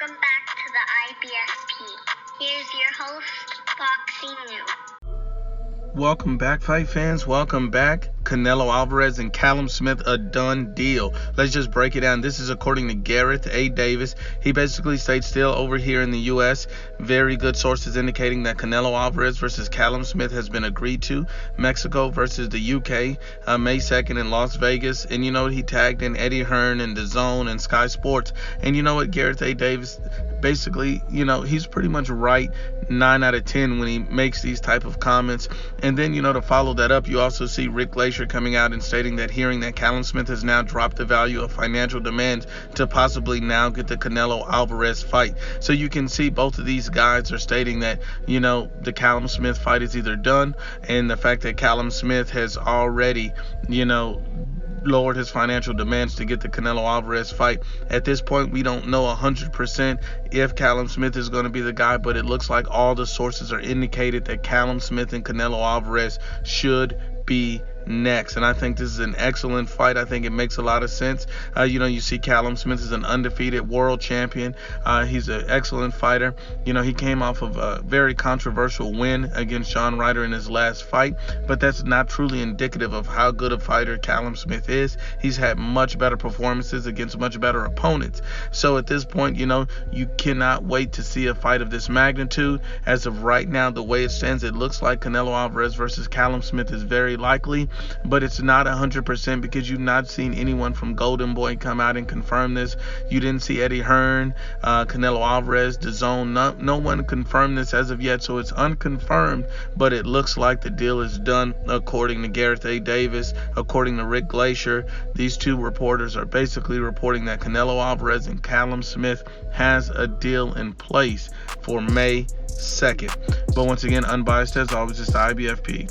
Welcome back to the IBFP. Here's your host, Foxy New. Welcome back, fight fans. Welcome back. Canelo Alvarez and Callum Smith, a done deal. Let's just break it down. This is according to Gareth A. Davis. He basically stayed still over here in the U.S. Very good sources indicating that Canelo Alvarez versus Callum Smith has been agreed to. Mexico versus the U.K. May 2nd in Las Vegas. And you know what? He tagged in Eddie Hearn and DAZN and Sky Sports. And you know what? Gareth A. Davis, basically, you know, he's pretty much right 9 out of 10 when he makes these type of comments. And then, you know, to follow that up, you also see Rick Glacier coming out and stating that hearing that Callum Smith has now dropped the value of financial demands to possibly now get the Canelo Alvarez fight. So you can see both of these guys are stating that, you know, the Callum Smith fight is either done, and the fact that Callum Smith has already, you know, lowered his financial demands to get the Canelo Alvarez fight. At this point, we don't know 100% if Callum Smith is going to be the guy, but it looks like all the sources are indicated that Callum Smith and Canelo Alvarez should be next. And I think this is an excellent fight. I think it makes a lot of sense. You know, you see Callum Smith is an undefeated world champion. He's an excellent fighter. You know, he came off of a very controversial win against John Ryder in his last fight, but that's not truly indicative of how good a fighter Callum Smith is. He's had much better performances against much better opponents. So at this point, you know, you cannot wait to see a fight of this magnitude. As of right now, the way it stands, it looks like Canelo Alvarez versus Callum Smith is very likely, but it's not 100% because you've not seen anyone from Golden Boy come out and confirm this. You didn't see Eddie Hearn, Canelo Alvarez, DAZN. No one confirmed this as of yet, so it's unconfirmed, but it looks like the deal is done according to Gareth A. Davis, according to Rick Glacier. These two reporters are basically reporting that Canelo Alvarez and Callum Smith has a deal in place for May 2nd. But once again, unbiased as always, it's the IBFP.